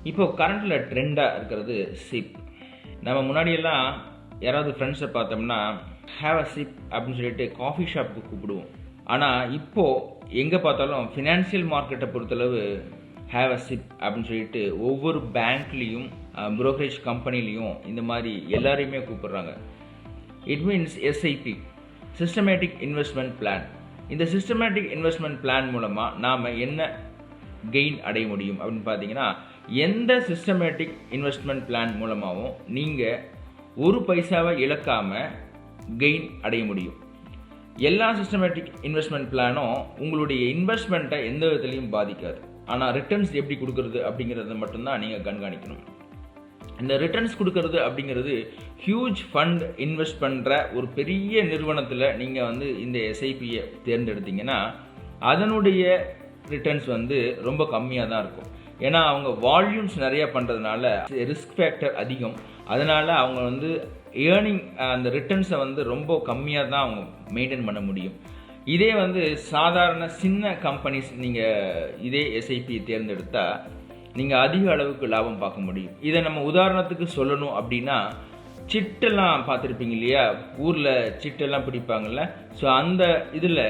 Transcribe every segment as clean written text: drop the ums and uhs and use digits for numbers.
இப்போ கரண்ட்டில் ட்ரெண்டாக இருக்கிறது சிப். நம்ம முன்னாடியெல்லாம் யாராவது ஃப்ரெண்ட்ஸை பார்த்தோம்னா ஹேவ் அ சிப் அப்படின்னு சொல்லிட்டு காஃபி ஷாப்புக்கு கூப்பிடுவோம். ஆனால் இப்போது எங்கே பார்த்தாலும் ஃபினான்ஷியல் மார்க்கெட்டை பொறுத்தளவு ஹேவ் அ சிப் அப்படின்னு சொல்லிட்டு ஒவ்வொரு பேங்க்லேயும் ப்ரோக்கரேஜ் கம்பெனிலையும் இந்த மாதிரி எல்லாரையுமே கூப்பிடுறாங்க. It means SIP, systematic investment plan. இந்த சிஸ்டமேட்டிக் இன்வெஸ்ட்மெண்ட் பிளான் மூலமாக நாம் என்ன கெயின் அடைய முடியும் அப்படின்னு பார்த்தீங்கன்னா, எந்த சிஸ்டமேட்டிக் இன்வெஸ்ட்மெண்ட் பிளான் மூலமாகவும் நீங்கள் ஒரு பைசாவை இழக்காமல் கெயின் அடைய முடியும். எல்லா சிஸ்டமேட்டிக் இன்வெஸ்ட்மெண்ட் பிளானும் உங்களுடைய இன்வெஸ்ட்மெண்ட்டை எந்த விதத்துலையும் பாதிக்காது. ஆனால் ரிட்டர்ன்ஸ் எப்படி கொடுக்கறது அப்படிங்கிறத மட்டும்தான் நீங்கள் கண்காணிக்கணும். இந்த ரிட்டர்ன்ஸ் கொடுக்கறது அப்படிங்கிறது ஹியூஜ் ஃபண்ட் இன்வெஸ்ட் பண்ணுற ஒரு பெரிய நிறுவனத்தில் நீங்கள் இந்த எஸ்ஐபியை தேர்ந்தெடுத்தீங்கன்னா அதனுடைய ரிட்டர்ன்ஸ் ரொம்ப கம்மியாக தான் இருக்கும். ஏன்னா அவங்க வால்யூம்ஸ் நிறையா பண்ணுறதுனால ரிஸ்க் ஃபேக்டர் அதிகம். அதனால் அவங்க ஏர்னிங் அந்த ரிட்டர்ன்ஸை ரொம்ப கம்மியாக தான் அவங்க மெயின்டைன் பண்ண முடியும். இதே சாதாரண சின்ன கம்பெனிஸ் நீங்கள் இதே எஸ்ஐபி தேர்ந்தெடுத்தால் நீங்கள் அதிக அளவுக்கு லாபம் பார்க்க முடியும். இதை நம்ம உதாரணத்துக்கு சொல்லணும் அப்படின்னா, சிட்டெல்லாம் பார்த்துருப்பீங்க இல்லையா, ஊரில் சிட்டெல்லாம் பிடிப்பாங்கள்ல. ஸோ அந்த இதில்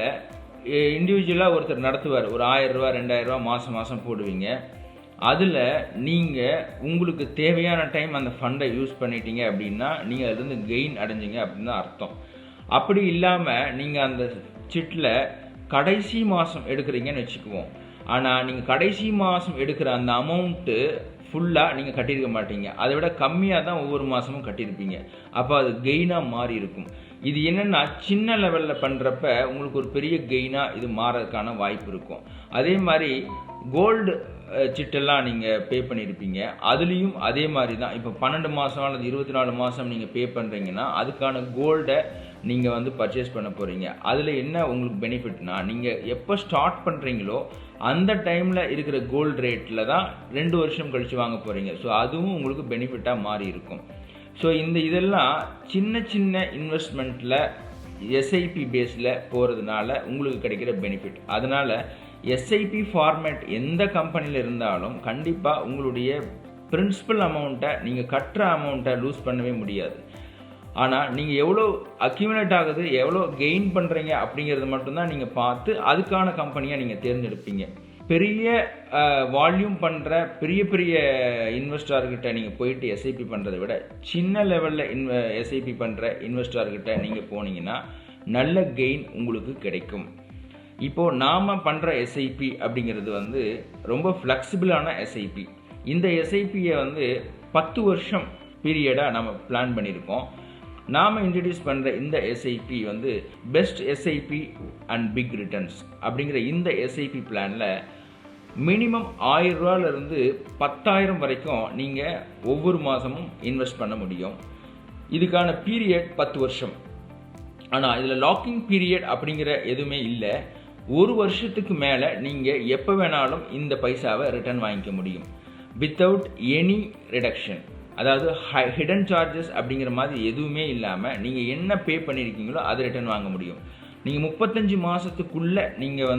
இண்டிவிஜுவலாக ஒருத்தர் நடத்துவார். ஒரு 1000 ரூபா 2000 ரூபா மாதம் போடுவீங்க. அதில் நீங்கள் உங்களுக்கு தேவையான டைம் அந்த ஃபண்டை யூஸ் பண்ணிட்டீங்க அப்படின்னா நீங்கள் அதுலேருந்து கெயின் அடைஞ்சிங்க அப்படின்னு தான் அர்த்தம். அப்படி இல்லாமல் நீங்கள் அந்த சிட்டில் கடைசி மாதம் எடுக்கிறீங்கன்னு வச்சுக்குவோம். ஆனால் நீங்கள் கடைசி மாதம் எடுக்கிற அந்த அமௌண்ட்டு ஃபுல்லாக நீங்கள் கட்டியிருக்க மாட்டீங்க. அதை விட கம்மியாக தான் ஒவ்வொரு மாதமும் கட்டியிருப்பீங்க. அப்போ அது கெயினாக மாறி இருக்கும். இது என்னென்னா, சின்ன லெவலில் பண்ணுறப்ப உங்களுக்கு ஒரு பெரிய கெயினாக இது மாறதுக்கான வாய்ப்பு இருக்கும். அதே மாதிரி கோல்டு சிட்டெல்லாம் நீங்கள் பே பண்ணியிருப்பீங்க. அதுலேயும் அதே மாதிரி தான். இப்போ 12 மாதம் அல்லது 24 மாதம் நீங்கள் பே பண்ணுறீங்கன்னா அதுக்கான கோல்டை நீங்கள் பர்ச்சேஸ் பண்ண போகிறீங்க. அதில் என்ன உங்களுக்கு பெனிஃபிட்னா, நீங்கள் எப்போ ஸ்டார்ட் பண்ணுறீங்களோ அந்த டைமில் இருக்கிற கோல்டு ரேட்டில் தான் 2 வருஷம் கழித்து வாங்க போகிறீங்க. ஸோ அதுவும் உங்களுக்கு பெனிஃபிட்டாக மாறி இருக்கும். ஸோ இதெல்லாம் சின்ன சின்ன இன்வெஸ்ட்மெண்ட்டில் எஸ்ஐபி பேஸில் போகிறதுனால உங்களுக்கு கிடைக்கிற பெனிஃபிட். அதனால் எஸ்ஐபி ஃபார்மேட் எந்த கம்பெனியில் இருந்தாலும் கண்டிப்பாக உங்களுடைய பிரின்சிபல் அமௌண்ட்டை நீங்கள் கட்டுற அமௌண்ட்டை லூஸ் பண்ணவே முடியாது. ஆனால் நீங்கள் எவ்வளோ அக்யூமுலேட் ஆகுது, எவ்வளோ கெயின் பண்ணுறீங்க அப்படிங்கிறது மட்டும்தான் நீங்கள் பார்த்து அதுக்கான கம்பெனியை நீங்கள் தேர்ந்தெடுப்பீங்க. பெரிய வால்யூம் பண்ணுற பெரிய இன்வெஸ்டார்கிட்ட நீங்கள் போயிட்டு எஸ்ஐபி பண்ணுறதை விட சின்ன லெவலில் எஸ்ஐபி பண்ணுற இன்வெஸ்டார்கிட்ட நீங்கள் போனீங்கன்னா நல்ல கெயின் உங்களுக்கு கிடைக்கும். இப்போது நாம் பண்ணுற எஸ்ஐபி அப்படிங்கிறது ரொம்ப ஃப்ளெக்சிபிளான எஸ்ஐபி. இந்த எஸ்ஐபியை 10 வருஷம் பீரியடாக நம்ம பிளான் பண்ணியிருக்கோம். நாம் இன்ட்ரடியூஸ் பண்ணுற இந்த SIP best SIP and big returns அப்படிங்கிற இந்த எஸ்ஐபி பிளானில் மினிமம் 1000 ரூபாயிலிருந்து 10,000 வரைக்கும் நீங்கள் ஒவ்வொரு மாதமும் இன்வெஸ்ட் பண்ண முடியும். இதுக்கான பீரியட் 10 வருஷம். ஆனால் இதில் லாக்கிங் பீரியட் அப்படிங்கிற எதுவுமே இல்லை. 1 வருஷத்துக்கு மேலே நீங்கள் எப்போ வேணாலும் இந்த பைசாவை ரிட்டர்ன் வாங்கிக்க முடியும் வித்தவுட் எனி ரிடக்ஷன். அதாவது ஹிடன் சார்ஜஸ் அப்படிங்கிற மாதிரி எதுவுமே இல்லாமல் நீங்கள் என்ன பே பண்ணியிருக்கீங்களோ அதை ரிட்டர்ன் வாங்க முடியும். நீங்கள் 35 மாதத்துக்குள்ளே நீங்கள்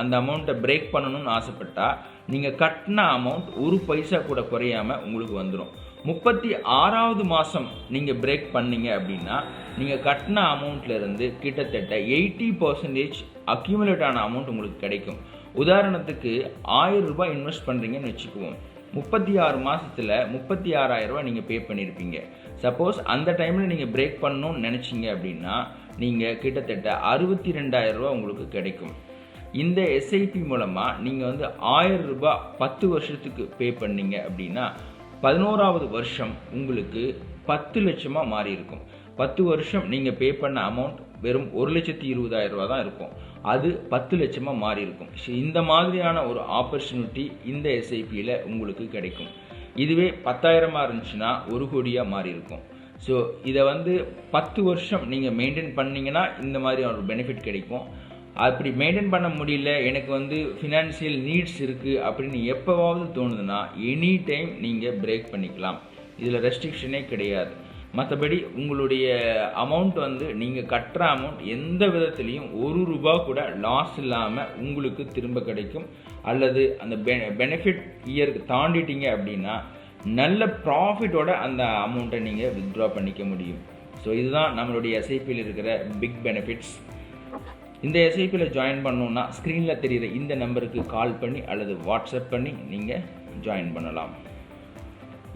அந்த அமௌண்ட்டை பிரேக் பண்ணணும்னு ஆசைப்பட்டால் நீங்கள் கட்டின அமௌண்ட் ஒரு பைசா கூட குறையாமல் உங்களுக்கு வந்துடும். 36வது மாதம் நீங்கள் பிரேக் பண்ணீங்க அப்படின்னா நீங்கள் கட்டின அமௌண்ட்லேருந்து கிட்டத்தட்ட 80% அக்யூமுலேட் ஆன அமௌண்ட் உங்களுக்கு கிடைக்கும். உதாரணத்துக்கு 1000 ரூபாய் இன்வெஸ்ட் பண்ணுறீங்கன்னு வச்சுக்குவோம். 36 மாதத்தில் 36,000 ரூபாய் நீங்கள் பே பண்ணியிருப்பீங்க. சப்போஸ் அந்த டைமில் நீங்கள் பிரேக் பண்ணணும்னு நினச்சிங்க அப்படின்னா நீங்கள் கிட்டத்தட்ட 62,000 ரூபாய் உங்களுக்கு கிடைக்கும். இந்த எஸ்ஐபி மூலமாக நீங்கள் 1000 ரூபாய் 10 வருஷத்துக்கு பே பண்ணீங்க அப்படின்னா 11வது வருஷம் உங்களுக்கு 10 லட்சமாக மாறி இருக்கும். 10 வருஷம் நீங்கள் பே பண்ண அமௌண்ட் வெறும் 1,20,000 ரூபா தான் இருக்கும். அது 10 லட்சமாக மாறி இருக்கும். ஸோ இந்த மாதிரியான ஒரு ஆப்பர்ச்சுனிட்டி இந்த எஸ்ஐபியில் உங்களுக்கு கிடைக்கும். இதுவே 10,000 இருந்துச்சுன்னா 1 கோடியாக மாறி இருக்கும். ஸோ இதை 10 வருஷம் நீங்கள் மெயின்டைன் பண்ணிங்கன்னா இந்த மாதிரி ஒரு பெனிஃபிட் கிடைக்கும். அப்படி மெயின்டைன் பண்ண முடியல, எனக்கு ஃபினான்ஷியல் நீட்ஸ் இருக்குது அப்படின்னு எப்போவாவது தோணுதுன்னா எனி டைம் நீங்கள் பிரேக் பண்ணிக்கலாம். இதில் ரெஸ்ட்ரிக்ஷனே கிடையாது. மற்றபடி உங்களுடைய அமௌண்ட் நீங்கள் கட்டுற அமௌண்ட் எந்த விதத்துலேயும் 1 ரூபா கூட லாஸ் இல்லாமல் உங்களுக்கு திரும்ப கிடைக்கும். அல்லது அந்த பெனிஃபிட் இயருக்கு தாண்டிட்டீங்க அப்படின்னா நல்ல ப்ராஃபிட்டோட அந்த அமௌண்ட்டை நீங்கள் வித்ட்ரா பண்ணிக்க முடியும். ஸோ இதுதான் நம்மளுடைய எஸ்ஐபியில் இருக்கிற பிக் பெனிஃபிட்ஸ். இந்த எஸ்ஐபியில் ஜாயின் பண்ணணுன்னா ஸ்க்ரீனில் தெரிகிற இந்த நம்பருக்கு கால் பண்ணி அல்லது வாட்ஸ்அப் பண்ணி நீங்கள் ஜாயின் பண்ணலாம்.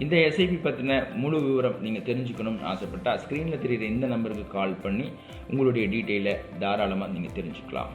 இந்த எஸ்ஐபி பற்றின முழு விவரம் நீங்கள் தெரிஞ்சுக்கணும்னு ஆசைப்பட்டால் ஸ்க்ரீனில் தெரிகிற இந்த நம்பருக்கு கால் பண்ணி உங்களுடைய டீட்டெயிலை தாராளமாக நீங்கள் தெரிஞ்சுக்கலாம்.